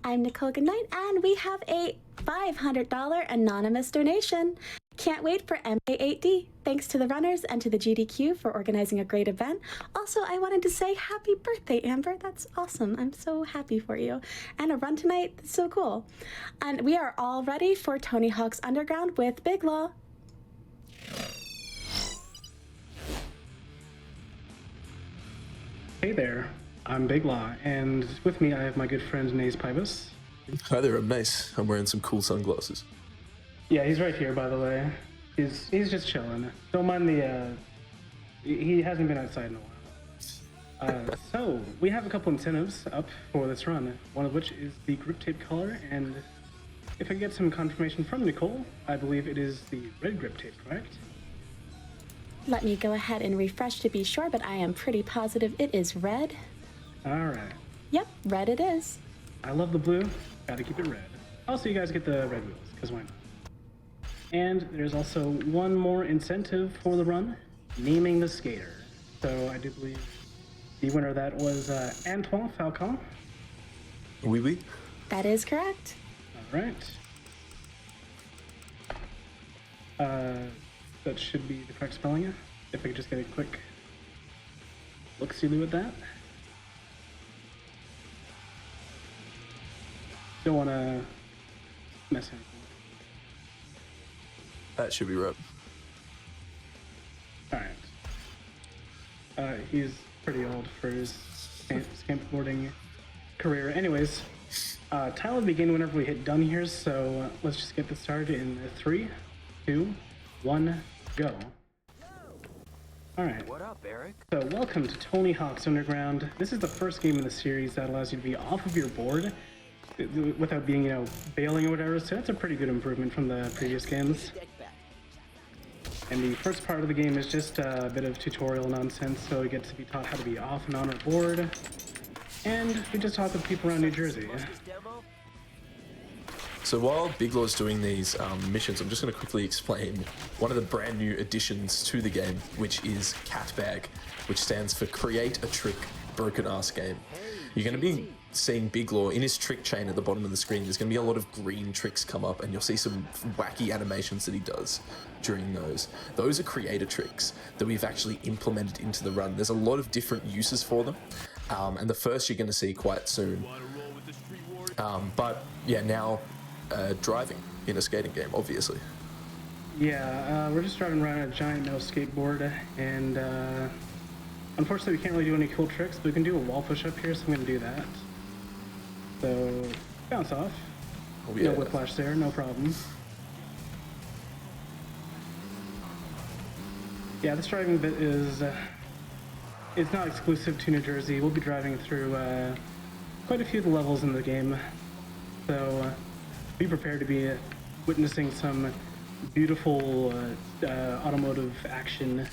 I'm Nichole Goodnight, and we have a $500 anonymous donation. Can't wait for MA8D. Thanks to the runners and to the GDQ for organizing a great event. Also, I wanted to say happy birthday, Amber. That's awesome. I'm so happy for you. And a run tonight. That's so cool. And we are all ready for Tony Hawk's Underground with Biglaw. Hey there, I'm Biglaw, and with me I have my good friend Nase. Hi there, I'm Nase. I'm wearing some cool sunglasses. Yeah, he's right here, by the way. He's just chilling. Don't mind the, he hasn't been outside in a while. So, we have a couple incentives up for this run, one of which is the grip tape color, and if I get some confirmation from Nichole, I believe it is the red grip tape, correct? Let me go ahead and refresh to be sure, but I am pretty positive it is red. Alright. Yep, red it is. I love the blue, gotta keep it red. Also, you guys get the red wheels, because why not? And there's also one more incentive for the run, naming the skater. So I do believe the winner of that was Antoine Falcon. Oui, oui. That is correct. Alright. That should be the correct spelling. If I could just get a quick look-see with that. Don't want to mess anything. That should be right. Alright. He's pretty old for his skateboarding career. Anyways, time will begin whenever we hit done here, so let's just get this started in 3, 2, 1, go. Alright. What up, Eric? So welcome to Tony Hawk's Underground. This is the first game in the series that allows you to be off of your board without being, bailing or whatever, so that's a pretty good improvement from the previous games. And the first part of the game is just a bit of tutorial nonsense, so we get to be taught how to be off and on our board. And we just talk with people around New Jersey. So while Biglaw's doing these missions, I'm just going to quickly explain one of the brand new additions to the game, which is Cat Bag, which stands for Create a Trick Broken Ass Game. You're going to be seeing Biglaw in his trick chain at the bottom of the screen. There's going to be a lot of green tricks come up, and you'll see some wacky animations that he does during those. Those are creator tricks that we've actually implemented into the run. There's a lot of different uses for them, and the first you're going to see quite soon. But yeah, now driving in a skating game, obviously. Yeah, we're just driving around a giant metal skateboard, and unfortunately we can't really do any cool tricks, but we can do a wall push up here, so I'm going to do that. So, bounce off. Oh, yeah. No whiplash there, no problem. Yeah, this driving bit is it's not exclusive to New Jersey. We'll be driving through quite a few of the levels in the game, so be prepared to be witnessing some beautiful automotive action.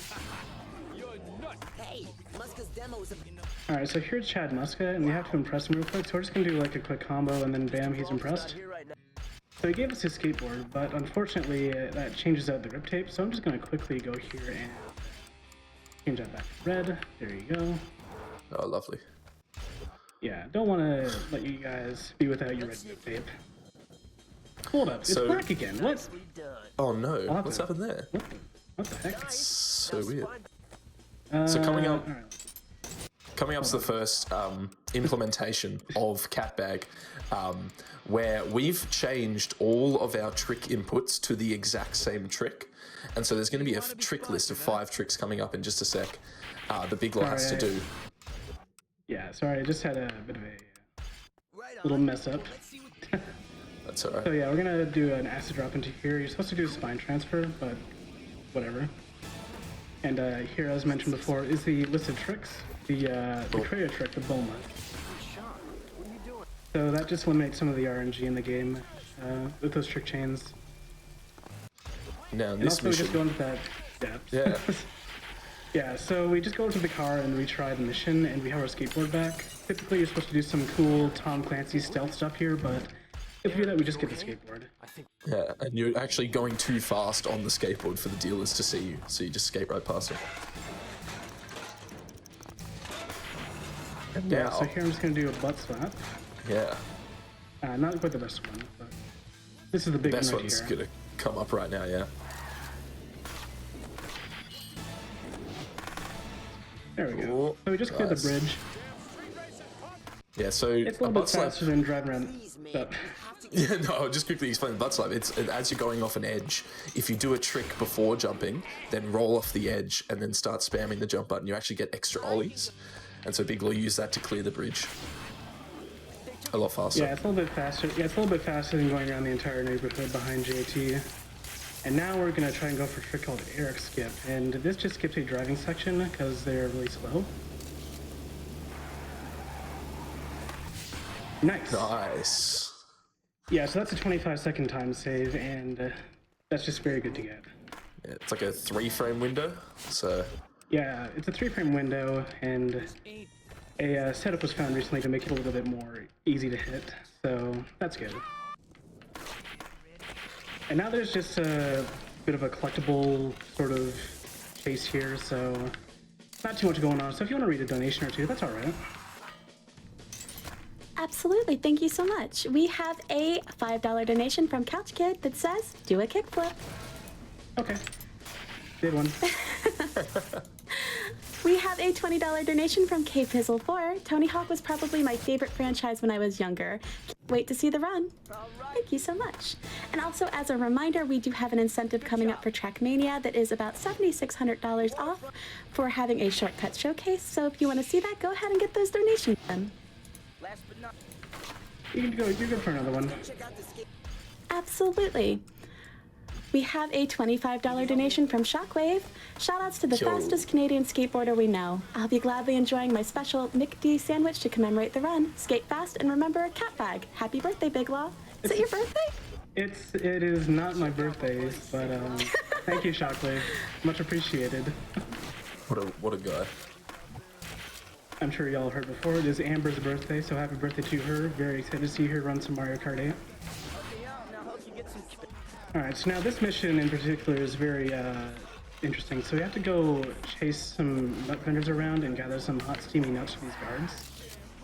Alright, so here's Chad Muska, and we have to impress him real quick, so we're just gonna do like a quick combo, and then bam, he's impressed. So he gave us his skateboard, but unfortunately that changes out the grip tape, so I'm just gonna quickly go here and change that back to red. There you go. Oh, lovely. Yeah, don't want to let you guys be without your red grip tape. Hold up, it's black again. What? Oh no, what's happened there? What the heck? It's so weird. So coming up to the first implementation of Cat Bag, where we've changed all of our trick inputs to the exact same trick. And so there's going to be a trick list of 5 tricks coming up in just a sec that Biglaw has to do. Yeah, sorry, I just had a bit of a little mess up. That's alright. So yeah, we're going to do an acid drop into here. You're supposed to do a spine transfer, but whatever. And here, as mentioned before, is the list of tricks. The creator trick, the Bulma. So that just eliminates some of the RNG in the game with those trick chains. Now, and this also mission... we just go into that depth. Yeah. Yeah, so we just go into the car and retry the mission, and we have our skateboard back. Typically, you're supposed to do some cool Tom Clancy stealth stuff here, but if we do that, we just get the skateboard. Yeah, and you're actually going too fast on the skateboard for the dealers to see you, so you just skate right past it. And Yeah, now... so here I'm just going to do a butt slap. Yeah. Not quite the best one, but this is the big Best one right one's here. gonna come up right now, yeah. There we go. Ooh, So we just cleared the nice. bridge. Yeah, so It's a little bit faster than driving around. So, Yeah, no, I'll just quickly explain the butt slap. It's as you're going off an edge, if you do a trick before jumping, then roll off the edge and then start spamming the jump button, you actually get extra ollies. And so Biglaw used that to clear the bridge a lot faster. yeah, it's a little bit faster. Yeah, it's a little bit faster than going around the entire neighborhood behind JT. And now we're gonna try and go for a trick called Eric Skip. And this just skips a driving section because they're really slow. Nice. Nice. Yeah, so that's a 25-second time save, and that's just very good to get. Yeah, it's like a 3-frame window, so Yeah, it's a 3-frame window, and a setup was found recently to make it a little bit more easy to hit, so that's good. And now there's just a bit of a collectible sort of chase here, so not too much going on. So if you want to read a donation or two, that's all right. Absolutely, thank you so much. We have a $5 donation from Couch Kid that says, do a kickflip. Okay. Did one. We have a $20 donation from KPizzle4. Tony Hawk was probably my favorite franchise when I was younger. Can't wait to see the run. Thank you so much. And also, as a reminder, we do have an incentive coming up for Trackmania that is about $7,600 off for having a shortcut showcase. So if you want to see that, go ahead and get those donations done. You can go. You're good for another one. Absolutely. We have a $25 donation from Shockwave. Shoutouts to the Yo. fastest Canadian skateboarder we know. I'll be gladly enjoying my special McD sandwich to commemorate the run. Skate fast and remember a cat bag. Happy birthday, Biglaw. Is it your birthday? It is not my birthday, but thank you, Shockwave. Much appreciated. what a guy. I'm sure y'all heard before. It is Amber's birthday, so happy birthday to her. Very excited to see her run some Mario Kart 8. Alright, so now this mission in particular is very interesting. So we have to go chase some nut vendors around and gather some hot steamy nuts for these guards.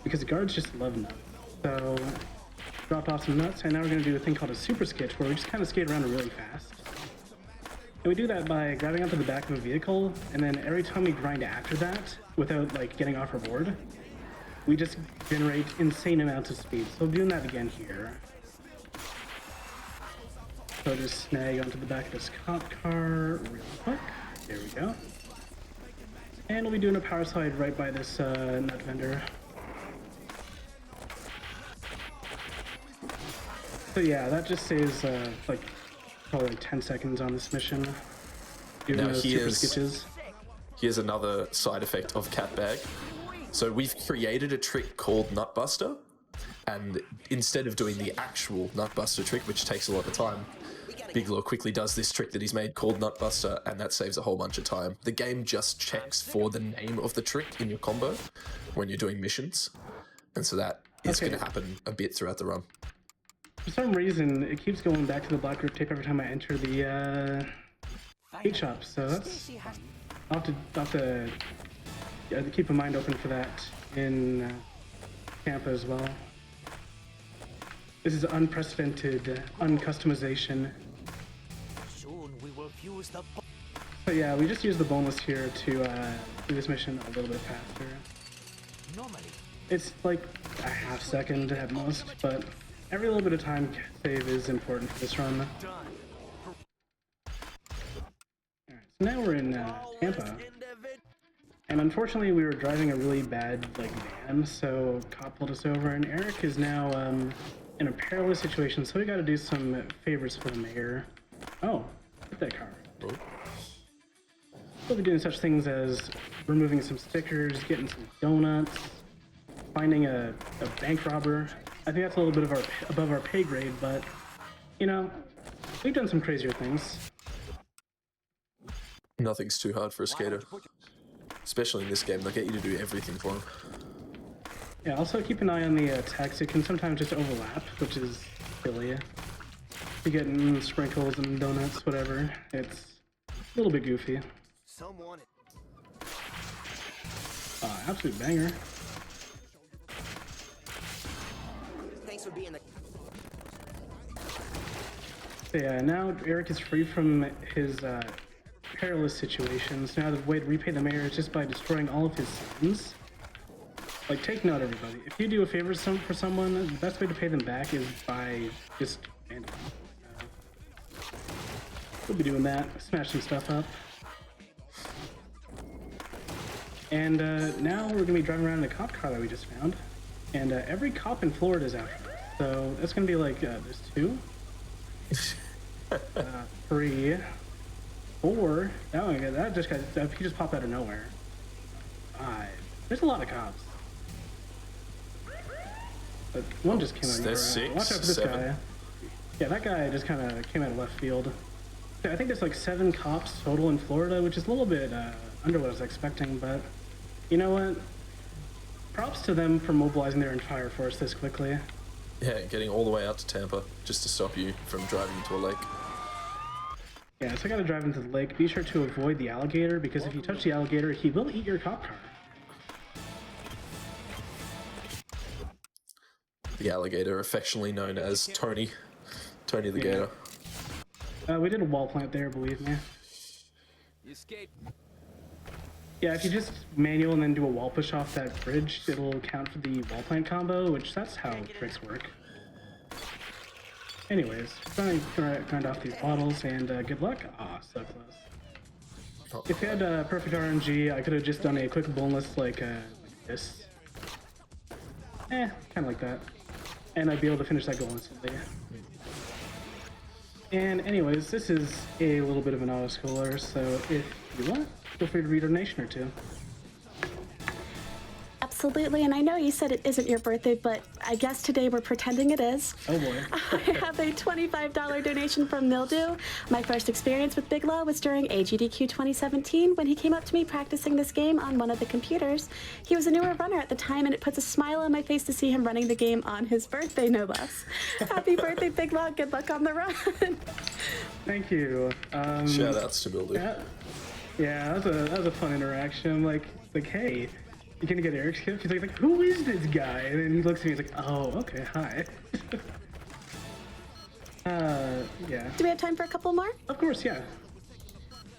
Because the guards just love nuts. So dropped off some nuts, and now we're going to do a thing called a super skitch, where we just kind of skate around really fast. And we do that by grabbing onto the back of a vehicle, and then every time we grind after that, without like getting off our board, we just generate insane amounts of speed. So doing that again here. So just snag onto the back of this cop car real quick. There we go. And we'll be doing a power slide right by this nut vendor. So yeah, that just saves like probably like 10 seconds on this mission. Doing Now those super sketches. Here's another side effect of Cat Bag. So we've created a trick called Nutbuster, and instead of doing the actual Nutbuster trick, which takes a lot of time, Biglaw quickly does this trick that he's made called Nutbuster, and that saves a whole bunch of time. The game just checks for the name of the trick in your combo when you're doing missions, and so that is Okay. going to happen a bit throughout the run. For some reason, it keeps going back to the black grip tape every time I enter the skate shop, so that's... I'll have to keep a mind open for that in Tampa as well. This is unprecedented uncustomization. Soon we will fuse the So yeah, we just use the boneless here to do this mission a little bit faster. normally. It's like a half second at most, but every little bit of time save is important for this run. Alright, so now we're in Tampa. And unfortunately, we were driving a really bad van, so cop pulled us over, and Eric is now in a perilous situation, so we got to do some favors for the mayor. Oh, hit that car. Oh. We'll be doing such things as removing some stickers, getting some donuts, finding a bank robber. I think that's a little bit of above our pay grade, but you know, we've done some crazier things. Nothing's too hard for a skater. Especially in this game, they'll get you to do everything for them. Yeah, also keep an eye on the text. It can sometimes just overlap, which is silly. You're getting sprinkles and donuts, whatever. It's a little bit goofy. Someone. Absolute banger. Thanks for being the. So yeah, now Eric is free from his perilous situations. Now the way to repay the mayor is just by destroying all of his sons. Like, take note, everybody. If you do a favor for someone, the best way to pay them back is by just abandoning them. We'll be doing that. Smash some stuff up. And now we're gonna be driving around in a cop car that we just found. And every cop in Florida is after us. So that's gonna be like, there's 2, 3, 4. That one, he just popped out of nowhere. 5. There's a lot of cops. But one just came out of nowhere. There's 6, Watch out for this 7. guy. Yeah, that guy just kind of came out of left field. I think there's like 7 cops total in Florida, which is a little bit under what I was expecting, but you know what? Props to them for mobilizing their entire force this quickly. Yeah, getting all the way out to Tampa just to stop you from driving into a lake. Yeah, so I gotta drive into the lake. Be sure to avoid the alligator, because if you touch the alligator, he will eat your cop car. The alligator, affectionately known as Tony the Gator. We did a wall plant there, believe me. You escaped. Yeah, if you just manual and then do a wall push off that bridge, it'll count for the wall plant combo, which that's how tricks work. Anyways, trying to grind off these bottles, and good luck. Ah, so close. If you had perfect RNG, I could have just done a quick boneless like this. Kind of like that. And I'd be able to finish that goal instantly. And anyways, this is a little bit of an auto-scroller, so if you want, feel free to read a donation or 2. Absolutely, and I know you said it isn't your birthday, but I guess today we're pretending it is. Oh boy. I have a $25 donation from Mildew. My first experience with Biglaw was during AGDQ 2017 when he came up to me practicing this game on one of the computers. He was a newer runner at the time, and it puts a smile on my face to see him running the game on his birthday, no less. Happy birthday, Biglaw. Good luck on the run. Thank you. Shout outs to Mildew. Yeah, that was a fun interaction. Like, hey, you gonna get Eric's gift? He's like, who is this guy? And then he looks at me, he's like, oh, okay, hi. Yeah. Do we have time for a couple more? Of course, yeah.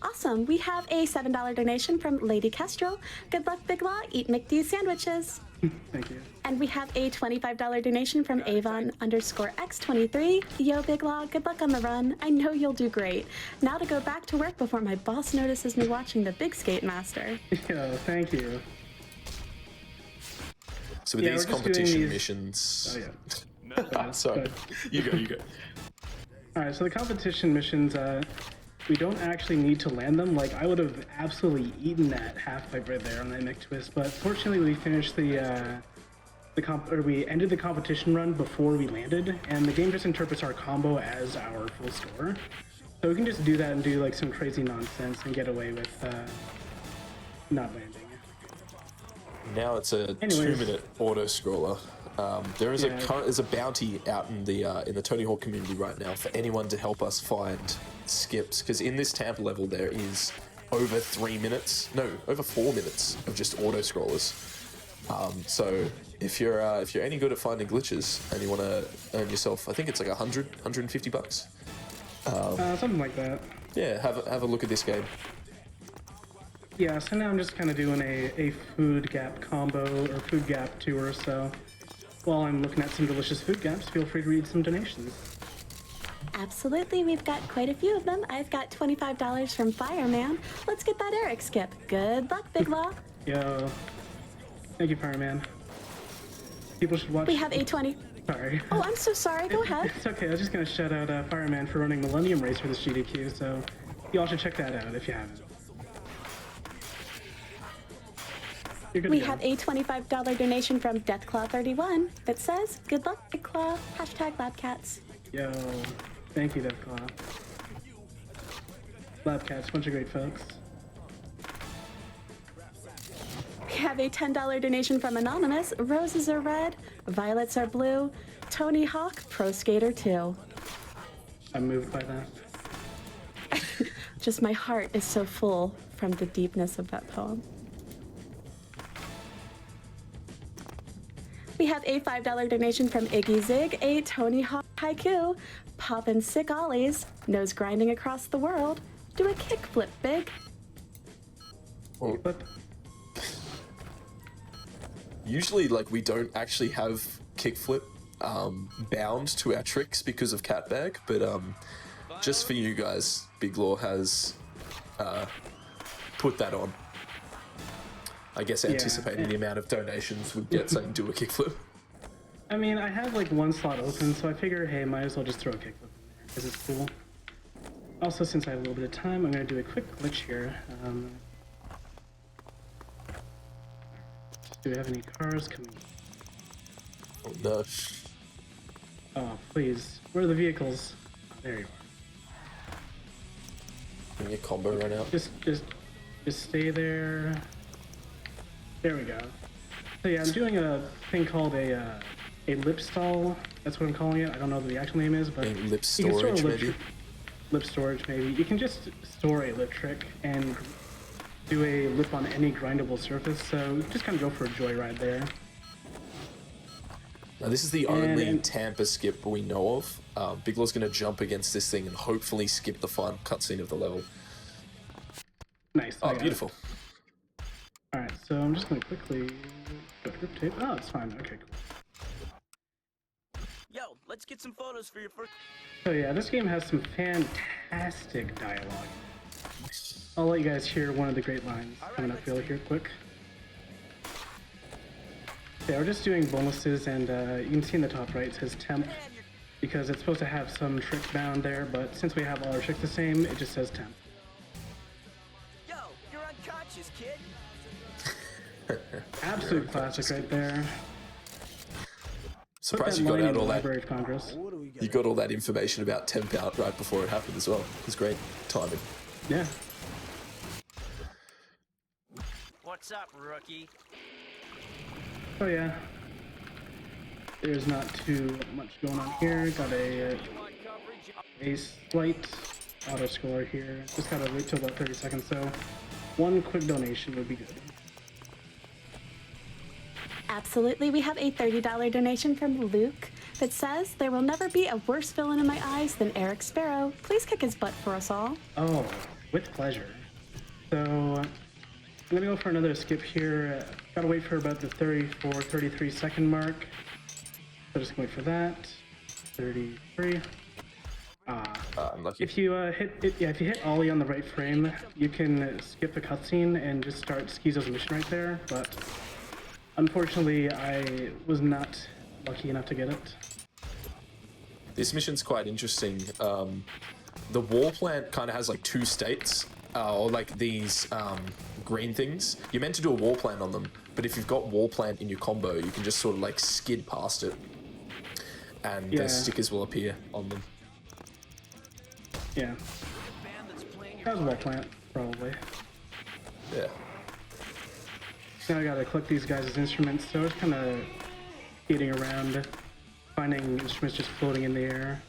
Awesome. We have a $7 donation from Lady Kestrel. Good luck, Biglaw. Eat McD sandwiches. Thank you. And we have a $25 donation from Avon_X23. Yo, Biglaw, good luck on the run. I know you'll do great. Now to go back to work before my boss notices me watching the Big Skate Master. Yo, thank you. So with these competition missions... Oh, yeah. Sorry. You go. Alright, so the competition missions, we don't actually need to land them. Like, I would have absolutely eaten that half pipe right there on that mech twist, but fortunately we finished we ended the competition run before we landed, and the game just interprets our combo as our full score. So we can just do that and do like some crazy nonsense and get away with not landing. Now it's a 2-minute auto scroller. There is there's a bounty out in the Tony Hawk community right now for anyone to help us find skips, because in this Tampa level there is over 4 minutes of just auto scrollers. So if you're any good at finding glitches and you want to earn yourself, I think it's like $150. Something like that. Yeah, have a look at this game. Yeah, so now I'm just kind of doing a food gap combo or food gap tour, so while I'm looking at some delicious food gaps, feel free to read some donations. Absolutely, we've got quite a few of them. I've got $25 from Fireman. Let's get that Eric skip. Good luck, Biglaw. Yo, thank you, Fireman. People should watch. We have a 20. Sorry. Oh, I'm so sorry. Go ahead. It's okay. I was just gonna shout out Fireman for running Millennium Race for this GDQ, so y'all should check that out if you haven't. We have a $25 donation from Deathclaw31 that says, good luck, Bigclaw, #LabCats. Yo, thank you, Deathclaw. LabCats, bunch of great folks. We have a $10 donation from Anonymous. Roses are red, violets are blue. Tony Hawk, Pro Skater 2. I'm moved by that. Just my heart is so full from the deepness of that poem. We have a $5 donation from Iggy Zig, a Tony Hawk Haiku, poppin' sick ollies, nose grinding across the world, do a kickflip big. But Usually, like, we don't actually have kickflip bound to our tricks because of Catbag, but just for you guys, Biglaw has put that on. I guess anticipating the amount of donations we'd get saying do a kickflip. I mean, I have like one slot open, so I figure, hey, might as well just throw a kickflip in there because it's cool. Also, since I have a little bit of time, I'm going to do a quick glitch here. Do we have any cars coming? Oh no. Oh, please. Where are the vehicles? Oh, there you are. Can your combo run out? Just stay there. There we go. So yeah, I'm doing a thing called a lip stall. That's what I'm calling it. I don't know what the actual name is, but Lip you can store a storage, maybe? Lip storage, maybe. You can just store a lip trick and do a lip on any grindable surface. So just kind of go for a joyride there. Now, this is the only Tampa skip we know of. Biglaw's going to jump against this thing and hopefully skip the final cutscene of the level. Nice. Oh, beautiful. Alright, so I'm just going to quickly go grip tape. Oh, it's fine. Okay, cool. Yo, let's get some photos for your first. So yeah, this game has some fantastic dialogue. I'll let you guys hear one of the great lines coming up really here quick. Yeah, we're just doing bonuses, and you can see in the top right it says temp, because it's supposed to have some trick bound there, but since we have all our tricks the same, it just says temp. Yo, you're unconscious, kid. Absolute classic right there. Surprised you got out all that. Library of Congress. You got all that information about temp out right before it happened as well. It was great timing. Yeah. What's up, rookie? So yeah, there's not too much going on here. Got a slight auto score here. Just gotta wait till about 30 seconds, so one quick donation would be good. Absolutely, we have a $30 donation from Luke that says, there will never be a worse villain in my eyes than Eric Sparrow. Please kick his butt for us all. Oh, with pleasure. So I'm gonna go for another skip here. Gotta wait for about the 34, 33 second mark. So just wait for that. 33. Unlucky. If you if you hit Ollie on the right frame, you can skip the cutscene and just start Schizo's mission right there. But unfortunately, I was not lucky enough to get it. This mission's quite interesting. The wall plant kind of has like two states, or like these green things. You're meant to do a wall plant on them, but if you've got wall plant in your combo, you can just sort of like skid past it, and the stickers will appear on them. Yeah. That was a wall plant, probably. Yeah. Now I gotta collect these guys' instruments, so it's kind of skating around, finding instruments just floating in the air.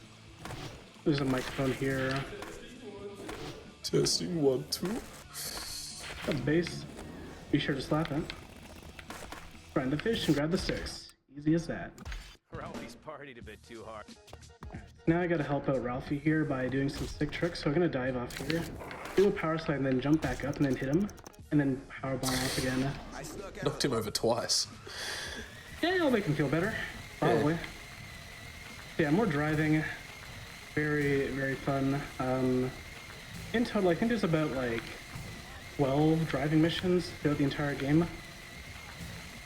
There's a microphone here. Testing 1, 2. A bass. Be sure to slap it. Find the fish and grab the sticks. Easy as that. Ralphie's partied a bit too hard. Alright, now I gotta help out Ralphie here by doing some stick tricks, so I'm gonna dive off here, do a power slide and then jump back up and then hit him, and then power bomb off again. Knocked him over twice. Yeah, it'll make him feel better. Probably. Yeah, more driving. Very, very fun. In total, I think there's about like 12 driving missions throughout the entire game.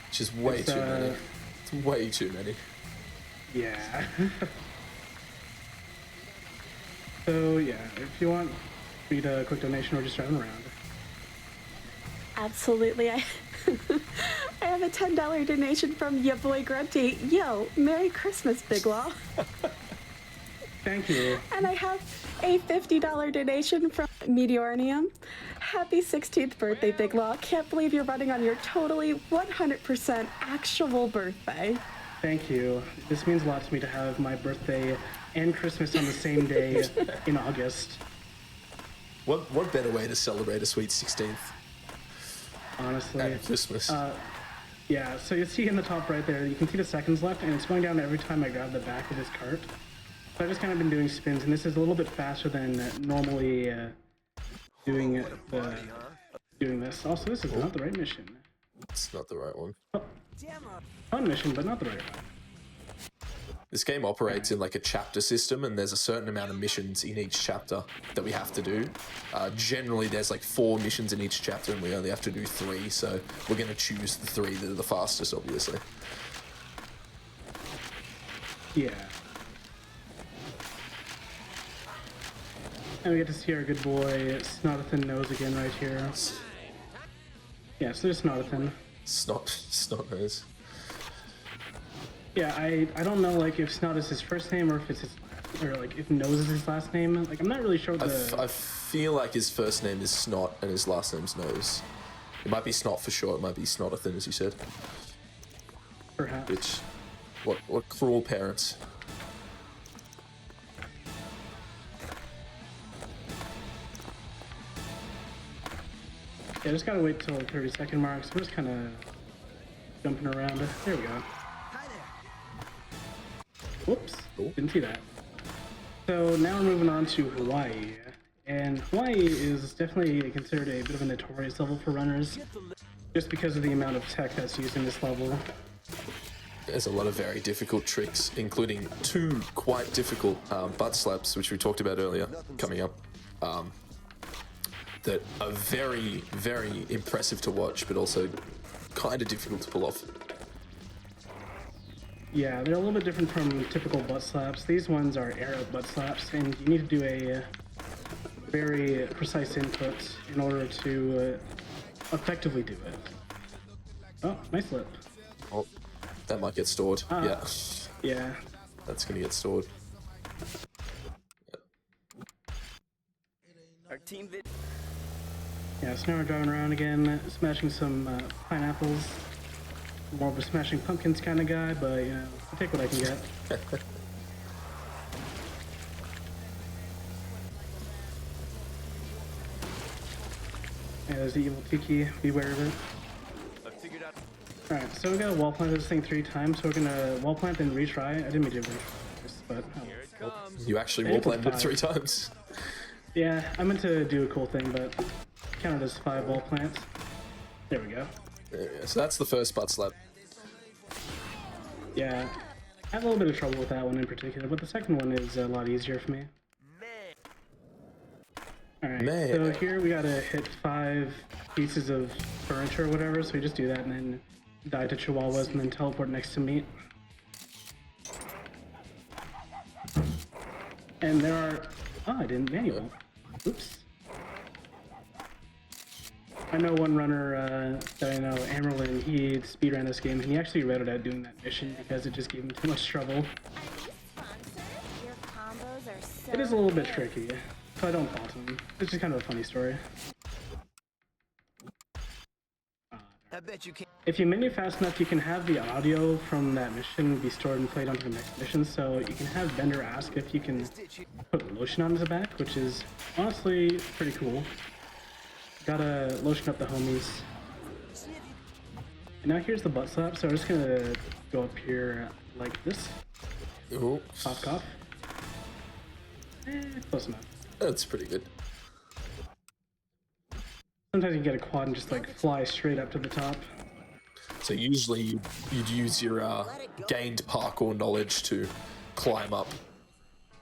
Which is way too many. It's way too many. Yeah. So yeah, if you want, read a quick donation or just driving around. Absolutely. I have a $10 donation from ya boy Grunty. Yo, Merry Christmas, Biglaw. Thank you. And I have a $50 donation from Meteornium. Happy 16th birthday, Biglaw. Can't believe you're running on your totally 100% actual birthday. Thank you. This means a lot to me to have my birthday and Christmas on the same day in August. What better way to celebrate a sweet 16th? Honestly. And Christmas. Yeah, so you see in the top right there, you can see the seconds left, and it's going down every time I grab the back of this cart. So I've just kind of been doing spins, and this is a little bit faster than normally doing this. Also, this is not the right mission. It's not the right one. Fun mission, but not the right one. This game operates in like a chapter system, and there's a certain amount of missions in each chapter that we have to do. Generally, there's like 4 missions in each chapter, and we only have to do 3, so we're going to choose the 3 that are the fastest, obviously. Yeah. And we get to see our good boy Snothathan Nose again right here. Yeah, so there's Snothathan. Snot nose. Yeah, I don't know like if Snot is his first name or if it's his, or like if Nose is his last name. Like I'm not really sure I feel like his first name is Snot and his last name's Nose. It might be Snot for short. It might be Snothathan, as you said. Perhaps. Which, what cruel parents. Yeah, just gotta wait till the 30-second mark. So we're just kind of jumping around. There we go. Whoops, didn't see that. So now we're moving on to Hawaii. And Hawaii is definitely considered a bit of a notorious level for runners, just because of the amount of tech that's used in this level. There's a lot of very difficult tricks, including 2 quite difficult butt slaps, which we talked about earlier, coming up, that are very, very impressive to watch, but also kind of difficult to pull off. Yeah, they're a little bit different from typical butt slaps. These ones are air butt slaps, and you need to do a very precise input in order to effectively do it. Oh, nice lip. Oh, that might get stored. Yeah. Yeah. That's gonna get stored. Our team vid. Yeah, so now we're driving around again, smashing some pineapples. More of a smashing pumpkins kind of guy, but you know, I'll take what I can get. Yeah, there's the evil Tiki. Beware of it. I figured out. Alright, so we gotta wall plant this thing 3 times, so we're gonna wall plant and retry. I didn't mean to retry this, but Here it comes. You actually wall planted it 3 times. yeah, I meant to do a cool thing, but counted as 5 wall plants. There we go. There we go. So that's the first butt slap. Yeah, I have a little bit of trouble with that one in particular, but the second one is a lot easier for me. Alright, so here we gotta hit 5 pieces of furniture or whatever, so we just do that and then die to chihuahuas and then teleport next to meat. And there are... Oh, I didn't manual. Oops. I know one runner that I know, Amerlin, he speedran this game, and he actually read it out doing that mission because it just gave him too much trouble. Are you sponsored? Your combos are so It is a little bit good. tricky, so I don't fault him. It's just kind of a funny story. I bet you can't. If you menu fast enough, you can have the audio from that mission be stored and played onto the next mission, so you can have Bender ask if you can put lotion on his back, which is honestly pretty cool. Gotta lotion up the homies. And now here's the butt slap, so I'm just gonna go up here like this. Ooh, Cough, cough. Close enough. that's pretty good. Sometimes you get a quad and just like fly straight up to the top. So usually you'd use your gained parkour knowledge to climb up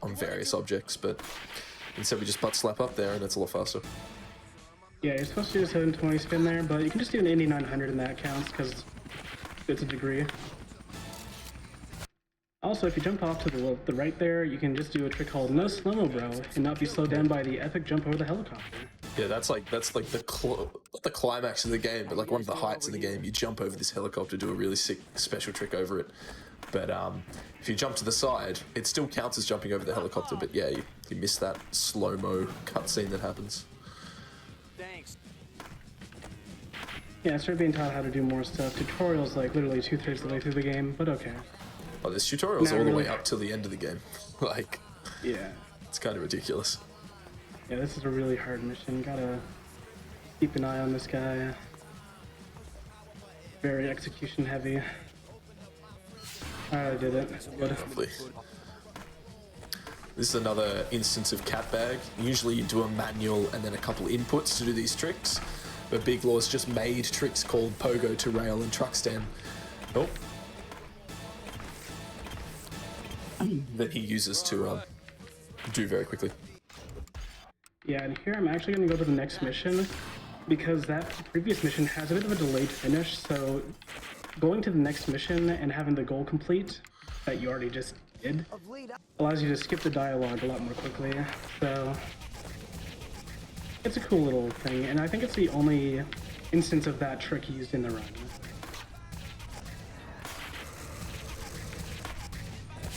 on various objects, but instead we just butt slap up there and it's a lot faster. Yeah, you're supposed to do a 720 spin there, but you can just do an Indy 900 and that counts because it's a degree. Also, if you jump off to the right there, you can just do a trick called no slow-mo, bro, and not be slowed down by the epic jump over the helicopter. Yeah, that's like not the climax of the game, but like one of the heights of the game. You jump over this helicopter, do a really sick special trick over it. But if you jump to the side, it still counts as jumping over the helicopter. But yeah, you miss that slow-mo cutscene that happens. Thanks. Yeah, I started being taught how to do more stuff. Tutorials like literally 2/3 of the way through the game, but okay. Oh, there's tutorials Not all the really. way up till the end of the game. Like, Yeah. it's kind of ridiculous. Yeah, this is a really hard mission. Gotta keep an eye on this guy. very execution heavy. Alright, I did it. Good. Lovely. This is another instance of cat bag. Usually you do a manual and then a couple inputs to do these tricks, but Biglaw's just made tricks called pogo to rail and truck stand. Oh. That he uses to do very quickly. Yeah, and here I'm actually going to go to the next mission because that previous mission has a bit of a delayed finish, so going to the next mission and having the goal complete that you already just did allows you to skip the dialogue a lot more quickly. So it's a cool little thing, and I think it's the only instance of that trick used in the run.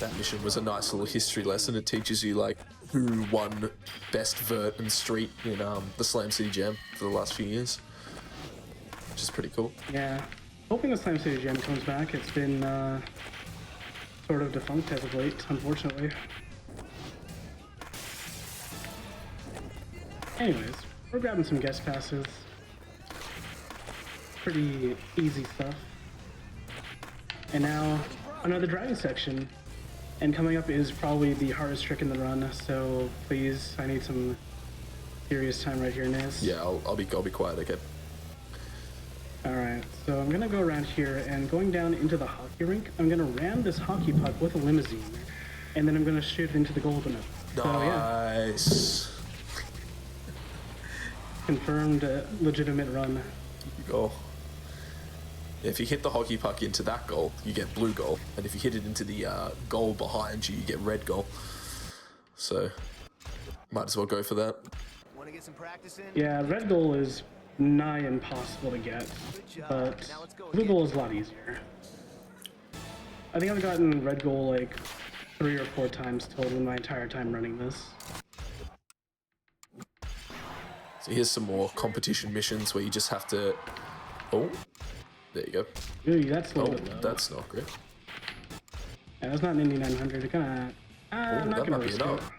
That mission was a nice little history lesson. It teaches you like who won best vert and street in the Slam City Jam for the last few years, which is pretty cool. Yeah, hoping the Slam City Jam comes back. It's been sort of defunct as of late, unfortunately. Anyways, we're grabbing some guest passes. Pretty easy stuff. And now another driving section. And coming up is probably the hardest trick in the run, so please, I need some serious time right here, Naz. Yeah, I'll be quiet, okay. Alright, so I'm gonna go around here, and going down into the hockey rink, I'm gonna ram this hockey puck with a limousine, and then I'm gonna shoot it into the goal limit. So, yeah. Nice. Confirmed legitimate run. Goal. If you hit the hockey puck into that goal, you get blue goal, and if you hit it into the goal behind you, you get red goal. So, might as well go for that. Want to get some practice in? Yeah, red goal is nigh impossible to get, but blue goal is a lot easier. I think I've gotten red goal like 3 or 4 times total in my entire time running this. So here's some more competition missions where you just have to... Oh, there you go. Ooh, that's a Oh, little bit low. that's not great. Yeah, that's not an Indy 900. It kinda... I'm not that gonna might be risk it. enough.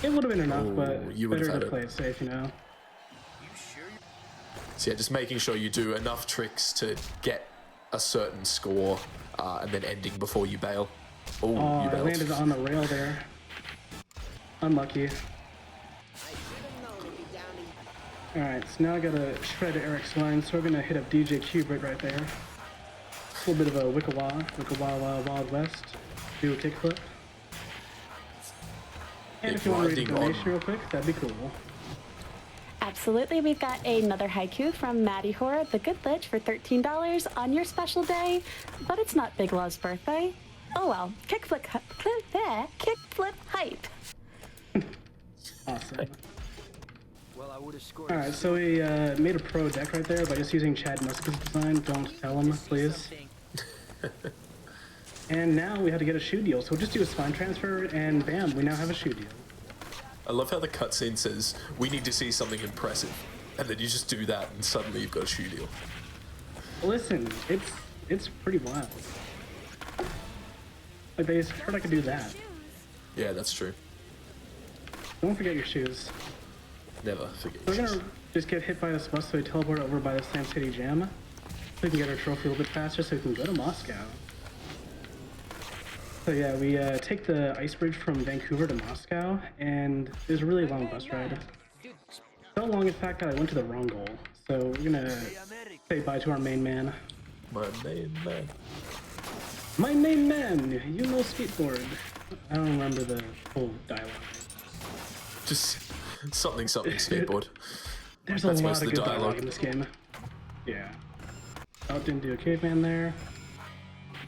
It would have been enough, Oh, but you would've better had to it. play it safe, you know? So yeah, just making sure you do enough tricks to get a certain score, and then ending before you bail. Oh, Oh, you I bailed. landed on the rail there. Unlucky. Alright, so now I gotta shred Eric's line, so we're gonna hit up DJ Cubert right there. A little bit of a Wickawa Wild West. Do a kickflip. And Yeah, if you want to read a grinding donation on- real quick, that'd be cool. Absolutely, we've got another haiku from Maddie Hora, the Good Lich, for $13 on your special day, but it's not Biglaw's birthday. Oh well, kickflip hype. Awesome. Well, I would have scored. Alright, so we made a pro deck right there by just using Chad Muska's design. Don't tell him, please. And now we had to get a shoe deal, so we'll just do a spine transfer, and bam, we now have a shoe deal. I love how the cutscene says, we need to see something impressive. And then you just do that and suddenly you've got a shoe deal. Listen, it's pretty wild. Like, they heard I could do that. Yeah, that's true. Don't forget your shoes. Never forget. We're gonna just get hit by this bus, so we teleport over by the Slam City Jam. So we can get our trophy a little bit faster, so we can go to Moscow. So yeah, we take the ice bridge from Vancouver to Moscow, and there's a really long bus ride. So long, in fact, that I went to the wrong goal. So we're gonna say bye to our main man. My main man. My main man, you know skateboard. I don't remember the whole dialogue. Just something skateboard. There's That's a most lot of of the good dialogue dialogue. in this game. Yeah. Out didn't do a caveman there.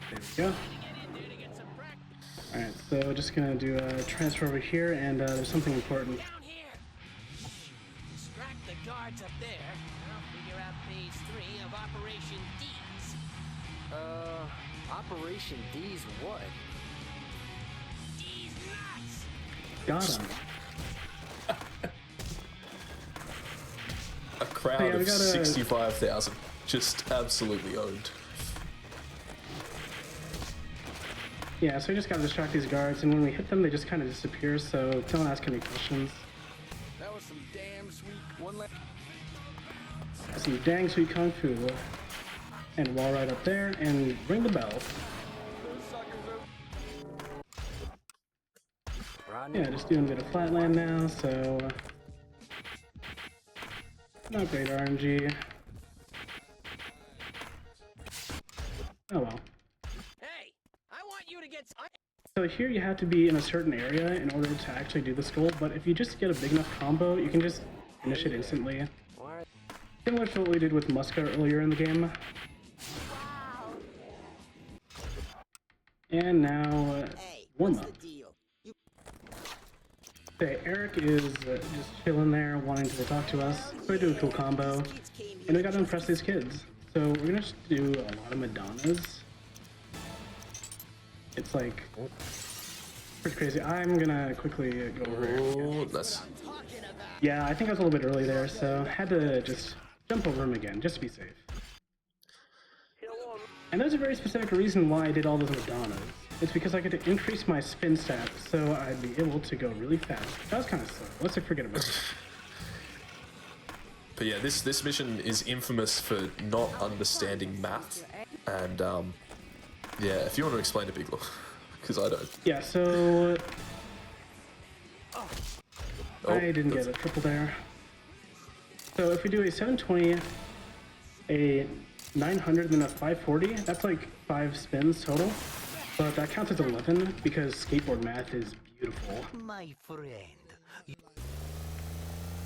There we go. Alright, so just gonna do a transfer over here, and there's something important. Down here. Distract the guards up there. I'll figure out phase 3 of Operation D's. Operation D's what? D's nuts! Got him. A crowd Yeah, we of gotta- 65,000. Just absolutely owned. Yeah, so we just gotta distract these guards, and when we hit them, they just kind of disappear, so don't ask any questions. That was some damn sweet one left. some dang sweet kung fu. And wall right up there, and ring the bell. Yeah, just doing a bit of flatland now, so not great RNG. Oh well. Hey, I want you to get. So here you have to be in a certain area in order to actually do this goal, but if you just get a big enough combo, you can just finish it instantly. Similar to what we did with Muska earlier in the game. Wow. And now, warm up. deal? Okay, Eric is just chilling there, wanting to talk to us. So we do a cool combo, and we gotta impress these kids. So we're gonna just do a lot of Madonnas. It's like pretty crazy. I'm gonna quickly go over here. Oh, that's Yeah, I think I was a little bit early there, so had to just jump over him again, just to be safe. And there's a very specific reason why I did all those Madonnas. It's because I get to increase my spin stat, so I'd be able to go really fast. That was kind of slow. Let's forget about it. But yeah, this mission is infamous for not understanding math, and yeah, if you want to explain it, Biglaw, because I don't. Yeah, so Oh, I didn't get a triple there. So if we do a 720, a 900, then a 540, that's like 5 spins total. But that counts as 11 because skateboard math is beautiful. My friend.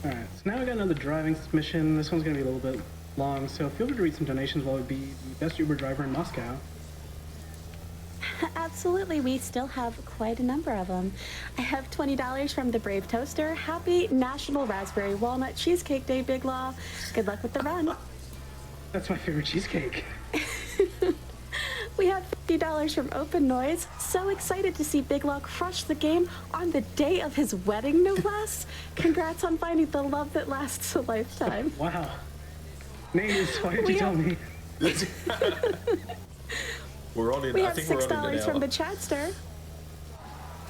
Alright, so now we got another driving mission. This one's gonna be a little bit long, so feel free to read some donations while we be the best Uber driver in Moscow. Absolutely, we still have quite a number of them. I have $20 from the Brave Toaster. Happy National Raspberry Walnut Cheesecake Day, Biglaw. Good luck with the run. That's my favorite cheesecake. We have $50 from Open Noise. So excited to see Biglaw crush the game on the day of his wedding, no less. Congrats on finding the love that lasts a lifetime. Wow. Nase, why did you tell me? We're on in. We I have think we're on in an $6 from hour. the Chatster.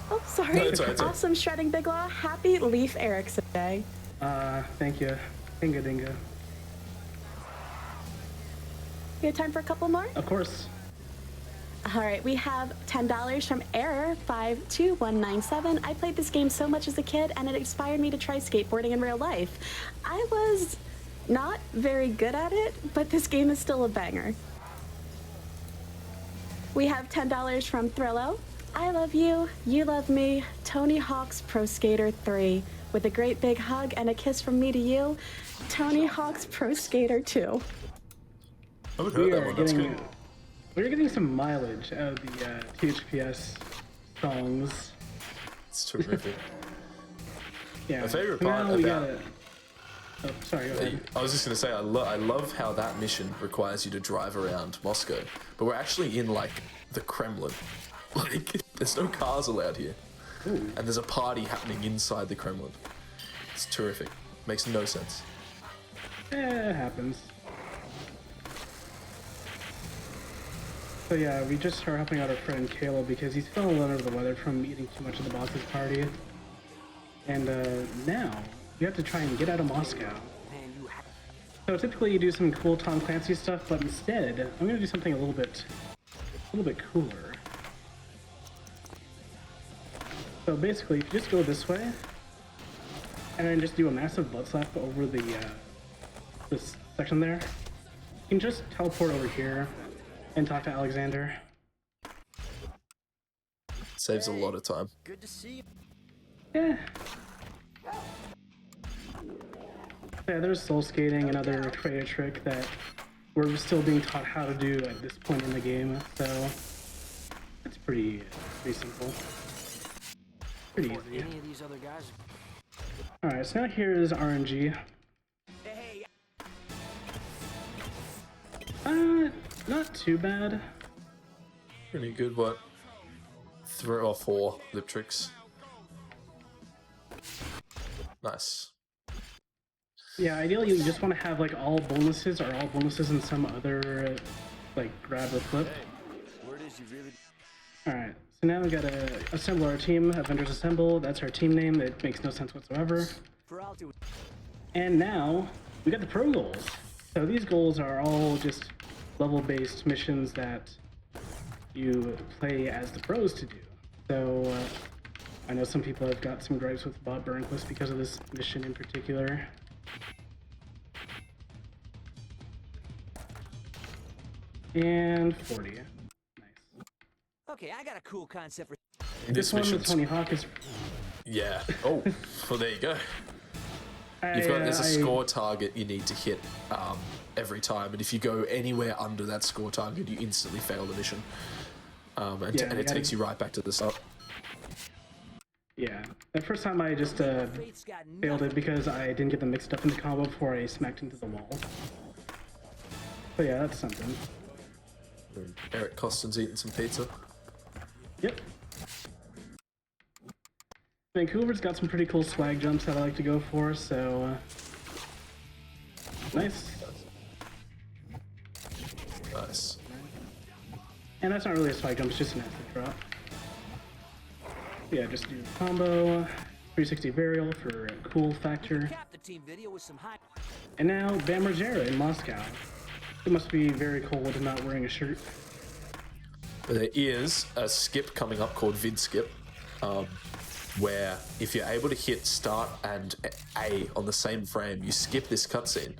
Oh, sorry. No, it's all right, it's all right. Awesome shredding, Biglaw. Happy Leaf Erickson Day. Thank you. Dinga dinga. We have time for a couple more? Of course. All right, we have $10 from Error 52197. I played this game so much as a kid, and it inspired me to try skateboarding in real life. I was not very good at it, but this game is still a banger. We have $10 from Thrillo. I love you, you love me, Tony Hawk's Pro Skater 3. With a great big hug and a kiss from me to you, Tony Hawk's Pro Skater 2. I haven't heard that one. That's good. We're getting some mileage out of the THPS songs. It's terrific. Yeah. My favorite so part now we about. gotta... Oh, sorry, go ahead. I was just gonna say I love how that mission requires you to drive around Moscow, but we're actually in like the Kremlin. Like there's no cars allowed here, and there's a party happening inside the Kremlin. It's terrific. Makes no sense. It happens. So yeah, we just are helping out our friend Caleb because he's feeling a little under the weather from eating too much of the boss's party. And now we have to try and get out of Moscow. So typically you do some cool Tom Clancy stuff, but instead I'm gonna do something a little bit cooler. So basically, if you just go this way, and then just do a massive butt slap over the this section there, you can just teleport over here and talk to Alexander. Saves a lot of time. Good to see you. Yeah. Yeah, there's soul skating, another creative trick that we're still being taught how to do at this point in the game, so it's pretty simple. Pretty easy. Any of these other guys? Alright, so now here is RNG. Hey, Not too bad. Pretty good. What? 3 or 4 lip tricks. Nice. Yeah, ideally you just want to have like all bonuses or all bonuses in some other like grab or flip. word is you really. Alright, so now we gotta assemble our team. Avengers Assemble, that's our team name. That makes no sense whatsoever. For all to. And now we got the pro goals. So these goals are all just level-based missions that you play as the pros to do. So I know some people have got some gripes with Bob Burnquist because of this mission in particular. And 40. Nice. Okay, I got a cool concept for. This one with Tony Hawk is... Yeah. Oh, well, there you go. There's a score target you need to hit every time, and if you go anywhere under that score target, you instantly fail the mission. And it takes you right back to the start. Yeah. The first time I just failed it because I didn't get them mixed up in the combo before I smacked into the wall. But yeah, that's something. Eric Costin's eating some pizza. Yep. Vancouver's got some pretty cool swag jumps that I like to go for, so... nice. Nice. And that's not really a swag jump, it's just an acid drop. Yeah, just do a combo, 360 burial for a cool factor. Cap the team video with some high. And now Bam Margera in Moscow. It must be very cold and not wearing a shirt. There is a skip coming up called Vid Skip, where if you're able to hit start and A on the same frame, you skip this cutscene.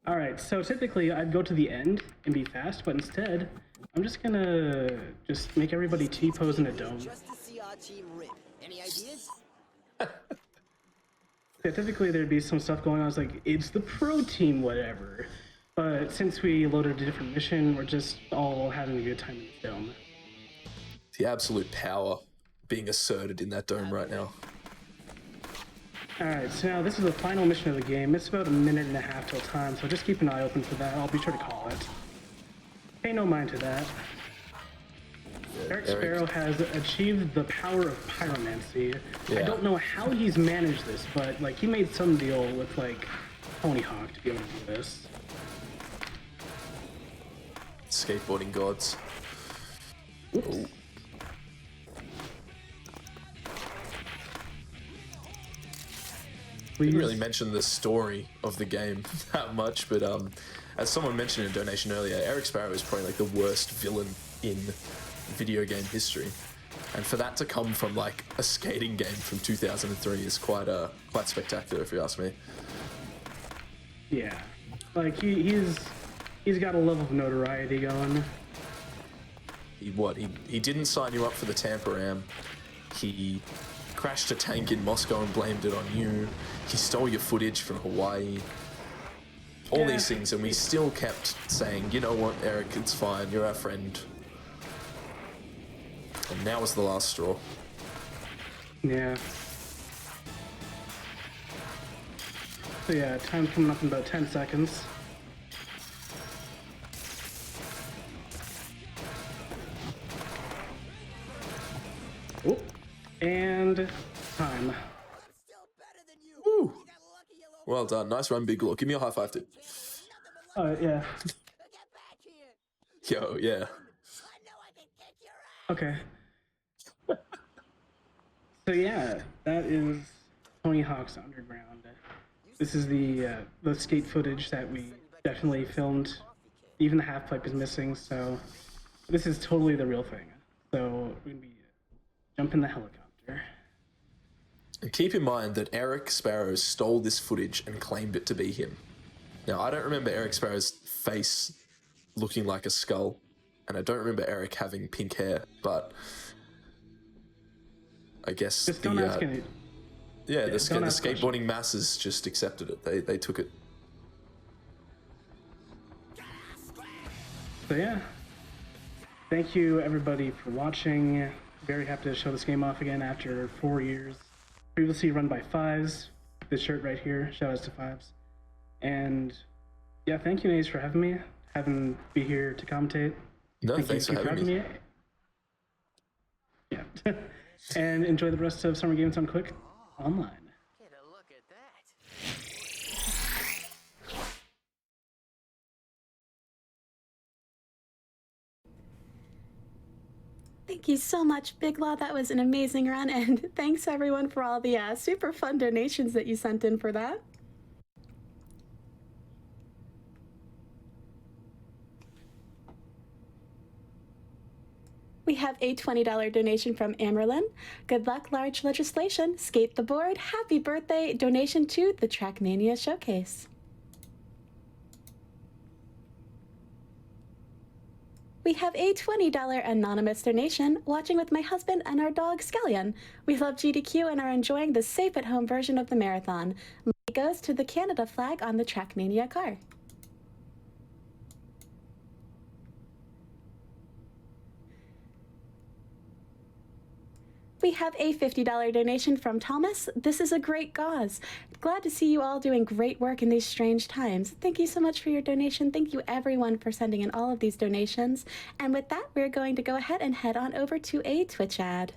Alright, so typically I'd go to the end and be fast, but instead, I'm just gonna make everybody T-pose in a dome. Just to see our team rip. Any ideas? Yeah, typically there'd be some stuff going on, it's like, it's the pro team, whatever. But since we loaded a different mission, we're just all having a good time in the dome. The absolute power being asserted in that dome right now. Alright, so now this is the final mission of the game. It's about 1.5 minutes till time, so just keep an eye open for that. I'll be sure to call it. Pay no mind to that. Eric Sparrow has achieved the power of pyromancy. Yeah. I don't know how he's managed this, but like he made some deal with like Tony Hawk to be able to do this. Skateboarding gods. Oops. Ooh. We didn't really mention the story of the game that much, but as someone mentioned in a donation earlier, Eric Sparrow is probably like the worst villain in video game history, and for that to come from like a skating game from 2003 is quite spectacular, if you ask me. Yeah, like he's got a level of notoriety going. He didn't sign you up for the Tampa Am. He crashed a tank in Moscow and blamed it on you. He stole your footage from Hawaii. All these things, and we still kept saying, you know what, Eric, it's fine, you're our friend. And now is the last straw. Yeah. So yeah, time's coming up in about 10 seconds. Oh, and time. Woo! Well done, nice run, Biglaw. Give me a high five, dude. Yeah. Yo, yeah. Okay. So yeah, that is Tony Hawk's Underground. This is the skate footage that we definitely filmed. Even the half pipe is missing, so this is totally the real thing. So we're gonna be jumping the helicopter. And keep in mind that Eric Sparrow stole this footage and claimed it to be him. Now, I don't remember Eric Sparrow's face looking like a skull, and I don't remember Eric having pink hair, but I guess Just don't ask any. the don't ask skateboarding masses just accepted it. They took it. So yeah, thank you everybody for watching. Very happy to show this game off again after 4 years. Previously run by Fives. This shirt right here, shout outs to Fives. And yeah, thank you Nase for having me, be here to commentate. No, thanks for having me. Yeah. And enjoy the rest of Summer Games on Quick online. Get a look at that. Thank you so much, Biglaw. That was an amazing run, and thanks everyone for all the super fun donations that you sent in for that. have a $20 donation from Amerlin. Good luck, large legislation. Skate the board. Happy birthday. Donation to the Trackmania Showcase. We have a $20 anonymous donation, watching with my husband and our dog Scallion. We love GDQ and are enjoying the safe-at-home version of the marathon. Money goes to the Canada flag on the Trackmania car. We have a $50 donation from Thomas. This is a great cause. Glad to see you all doing great work in these strange times. Thank you so much for your donation. Thank you everyone for sending in all of these donations. And with that, we're going to go ahead and head on over to a Twitch ad.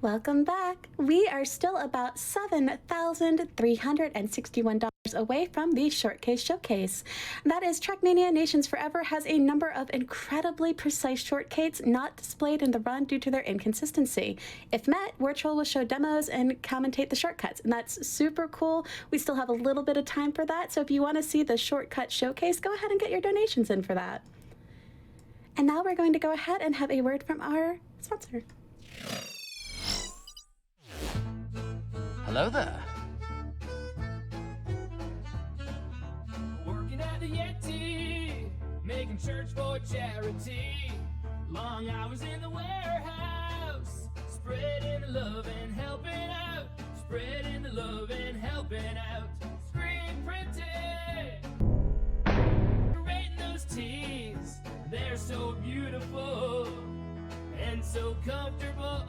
Welcome back. We are still about $7,361 away from the Shortcase Showcase. That is, Trackmania Nations Forever has a number of incredibly precise shortcases not displayed in the run due to their inconsistency. If met, Virtual will show demos and commentate the shortcuts, and that's super cool. We still have a little bit of time for that, so if you want to see the shortcut showcase, go ahead and get your donations in for that. And now we're going to go ahead and have a word from our sponsor. Hello there. Working at the Yeti, making church for charity. Long hours in the warehouse, spreading the love and helping out. Spreading the love and helping out. Screen printed, rating those tees. They're so beautiful and so comfortable.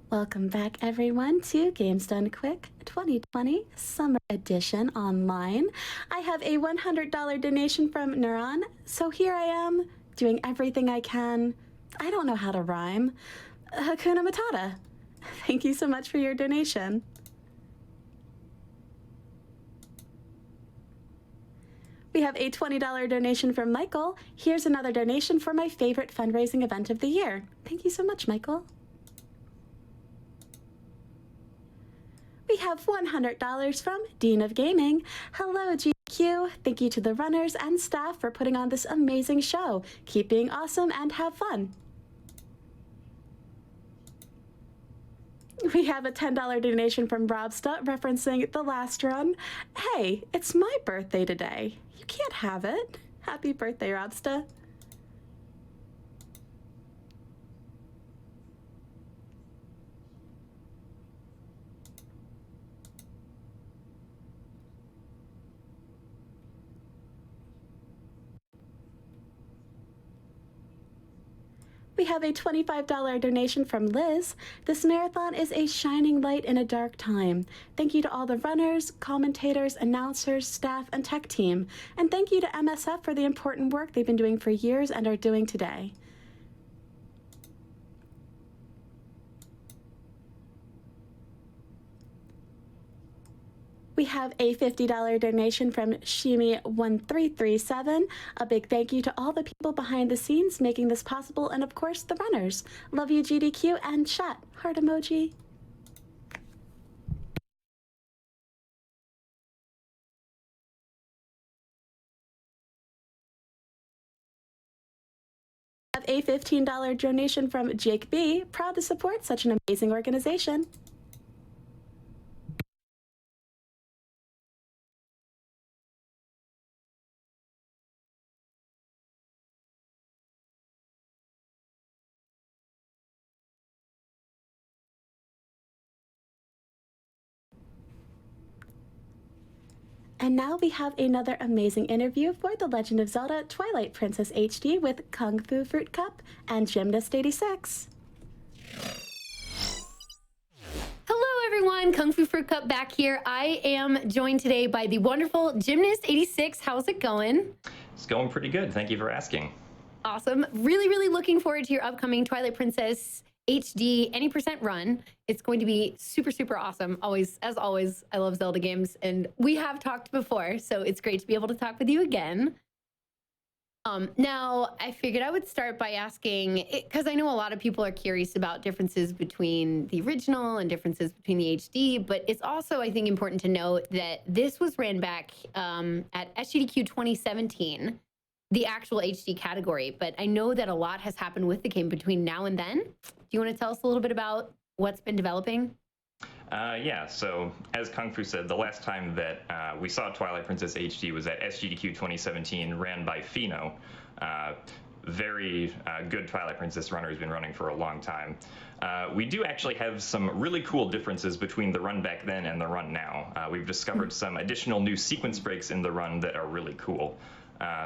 Welcome back, everyone, to Games Done Quick 2020 Summer Edition Online. I have a $100 donation from Neuron, so here I am, doing everything I can. I don't know how to rhyme. Hakuna Matata. Thank you so much for your donation. We have a $20 donation from Michael. Here's another donation for my favorite fundraising event of the year. Thank you so much, Michael. We have $100 from Dean of Gaming. Hello, GQ. Thank you to the runners and staff for putting on this amazing show. Keep being awesome and have fun. We have a $10 donation from Robsta referencing the last run. Hey, it's my birthday today. You can't have it. Happy birthday, Robsta. We have a $25 donation from Liz. This marathon is a shining light in a dark time. Thank you to all the runners, commentators, announcers, staff, and tech team. And thank you to MSF for the important work they've been doing for years and are doing today. We have a $50 donation from Shimi1337. A big thank you to all the people behind the scenes making this possible, and of course the runners. Love you, GDQ, and chat. Heart emoji. We have a $15 donation from Jake B. Proud to support such an amazing organization. And now we have another amazing interview for The Legend of Zelda Twilight Princess HD with Kung Fu Fruit Cup and Gymnast86. Hello everyone, Kung Fu Fruit Cup back here. I am joined today by the wonderful Gymnast86. How's it going? It's going pretty good. Thank you for asking. Awesome. Really looking forward to your upcoming Twilight Princess HD any % run. It's going to be super awesome. As always, I love Zelda games, and we have talked before, so it's great to be able to talk with you again. Now, I figured I would start by asking, because I know a lot of people are curious about differences between the original and differences between the HD, but it's also, I think, important to note that this was ran back at SGDQ 2017, the actual HD category, but I know that a lot has happened with the game between now and then. Do you want to tell us a little bit about what's been developing? Yeah, so as Kung Fu said, the last time that we saw Twilight Princess HD was at SGDQ 2017, ran by Fino. Very good Twilight Princess runner, has been running for a long time. We do actually have some really cool differences between the run back then and the run now. We've discovered some additional new sequence breaks in the run that are really cool.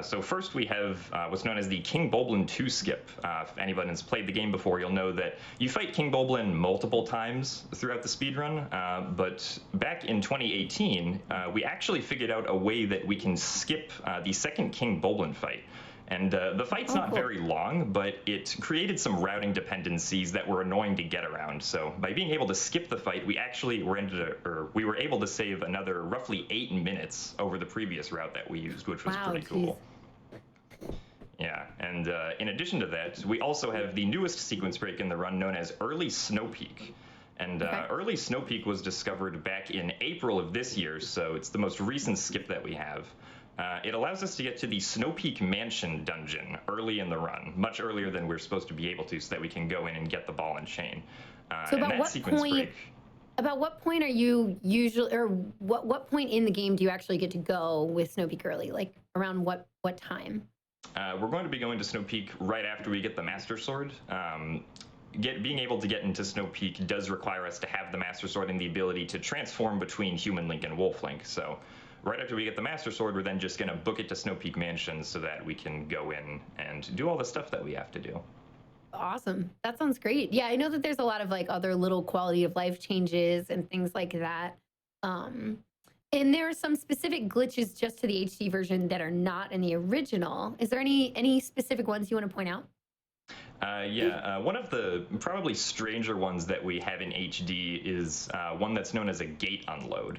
So first we have what's known as the King Bulblin 2 skip. If anybody has played the game before, you'll know that you fight King Bulblin multiple times throughout the speedrun, but back in 2018, we actually figured out a way that we can skip the second King Bulblin fight. And the fight's not very long, but it created some routing dependencies that were annoying to get around. So by being able to skip the fight, we actually we were able to save another roughly 8 minutes over the previous route that we used, which was pretty cool. Yeah, and in addition to that, we also have the newest sequence break in the run known as Early Snow Peak. And Early Snow Peak was discovered back in April of this year, so it's the most recent skip that we have. It allows us to get to the Snow Peak Mansion dungeon early in the run, much earlier than we're supposed to be able to, so that we can go in and get the ball and chain. So about what point are you usually, or what point in the game do you actually get to go with Snow Peak early? Like around what time? We're going to be going to Snow Peak right after we get the Master Sword. Being able to get into Snow Peak does require us to have the Master Sword and the ability to transform between Human Link and Wolf Link. So right after we get the Master Sword, we're then just going to book it to Snow Peak Mansion so that we can go in and do all the stuff that we have to do. Awesome. That sounds great. Yeah, I know that there's a lot of like other little quality of life changes and things like that. And there are some specific glitches just to the HD version that are not in the original. Is there any specific ones you want to point out? One of the probably stranger ones that we have in HD is one that's known as a gate unload.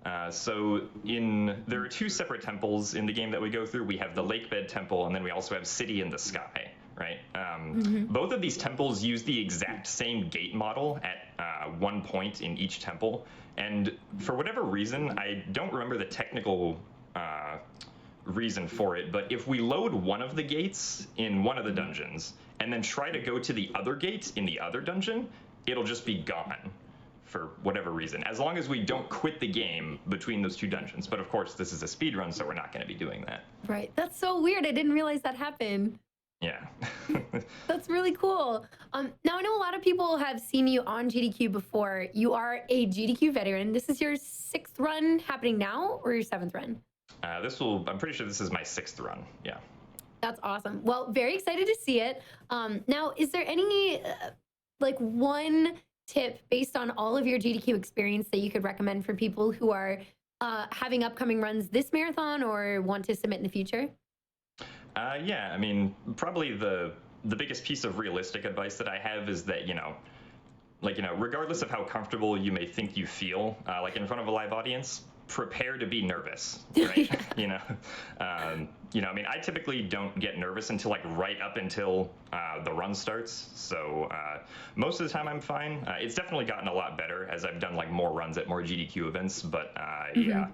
There are two separate temples in the game that we go through. We have the Lakebed Temple, and then we also have City in the Sky. right? Both of these temples use the exact same gate model at one point in each temple, and for whatever reason, I don't remember the technical reason for it, but if we load one of the gates in one of the dungeons and then try to go to the other gate in the other dungeon, it'll just be gone for whatever reason, as long as we don't quit the game between those two dungeons. But of course, this is a speed run, so we're not going to be doing that. Right. That's so weird. I didn't realize that happened. Yeah. That's really cool. Now, I know a lot of people have seen you on GDQ before. You are a GDQ veteran. This is your 6th run happening now, or your 7th run? I'm pretty sure this is my 6th run. Yeah. That's awesome. Well, very excited to see it. Now, is there any, one tip based on all of your GDQ experience that you could recommend for people who are having upcoming runs this marathon or want to submit in the future? Yeah, I mean, probably the biggest piece of realistic advice that I have is that, regardless of how comfortable you may think you feel, in front of a live audience, prepare to be nervous, right? I mean, I typically don't get nervous until right up until the run starts. So most of the time I'm fine. It's definitely gotten a lot better as I've done more runs at more GDQ events, but yeah.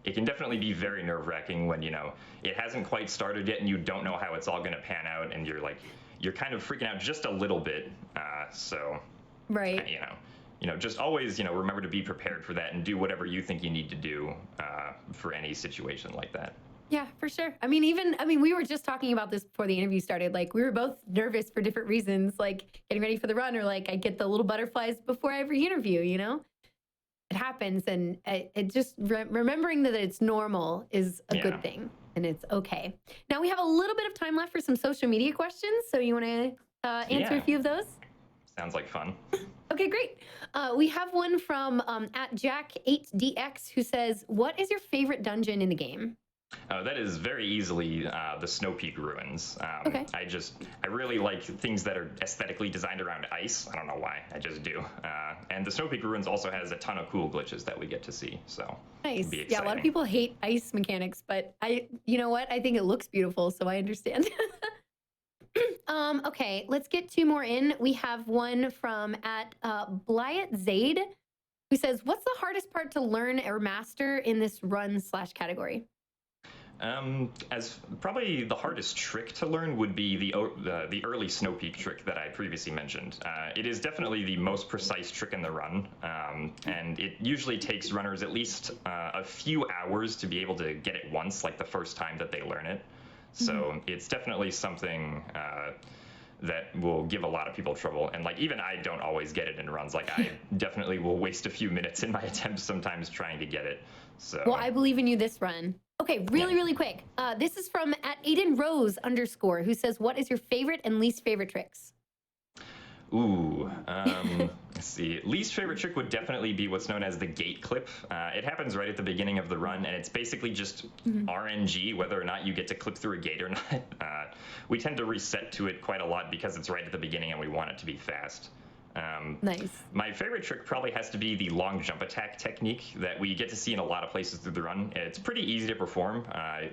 It can definitely be very nerve-wracking when, it hasn't quite started yet and you don't know how it's all going to pan out, and you're kind of freaking out just a little bit. Right. Just always, remember to be prepared for that and do whatever you think you need to do for any situation like that. Yeah, for sure. I mean, we were just talking about this before the interview started. We were both nervous for different reasons, getting ready for the run, or I get the little butterflies before every interview, It happens, and it just remembering that it's normal is a good thing, and it's okay. Now we have a little bit of time left for some social media questions, so you want to answer a few of those? Sounds like fun. Okay, great. We have one from at Jack8DX who says, "What is your favorite dungeon in the game?" That is very easily the Snow Peak Ruins. Okay. I really like things that are aesthetically designed around ice. I don't know why, I just do. And the Snow Peak Ruins also has a ton of cool glitches that we get to see, so nice. It'll be Yeah, a lot of people hate ice mechanics, but you know what? I think it looks beautiful, so I understand. Okay, let's get 2 more in. We have one from at Blyat Zaid, who says, "What's the hardest part to learn or master in this run/category?" As probably the hardest trick to learn would be the early Snow Peak trick that I previously mentioned. It is definitely the most precise trick in the run, and it usually takes runners at least a few hours to be able to get it once, the first time that they learn it. So it's definitely something that will give a lot of people trouble. And even I don't always get it in runs. I definitely will waste a few minutes in my attempts sometimes trying to get it. So. Well, I believe in you this run. Okay, really quick. This is from at Aiden Rose _, who says, "What is your favorite and least favorite tricks?" Ooh, let's see. Least favorite trick would definitely be what's known as the gate clip. It happens right at the beginning of the run, and it's basically just RNG, whether or not you get to clip through a gate or not. We tend to reset to it quite a lot because it's right at the beginning and we want it to be fast. Nice. My favorite trick probably has to be the long jump attack technique that we get to see in a lot of places through the run. It's pretty easy to perform,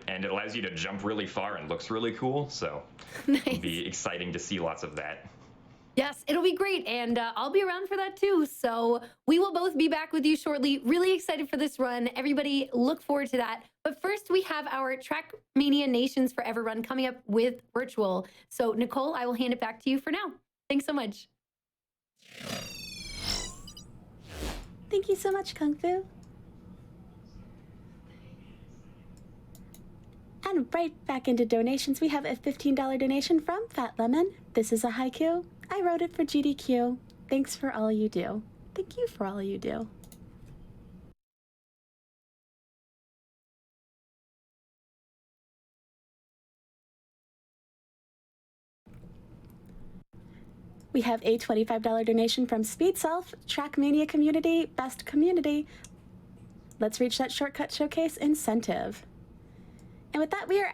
and it allows you to jump really far and looks really cool, so it'll be exciting to see lots of that. Yes, it'll be great, and I'll be around for that too, so we will both be back with you shortly. Really excited for this run. Everybody look forward to that. But first, we have our Trackmania Nations Forever run coming up with Virtual. So, Nichole, I will hand it back to you for now. Thanks so much. Thank you so much, Kung Fu. And right back into donations, we have a $15 donation from Fat Lemon. This is a haiku. I wrote it for GDQ. Thanks for all you do. Thank you for all you do. We have a $25 donation from Speedself, Trackmania Community, Best Community. Let's reach that shortcut showcase incentive. And with that, we are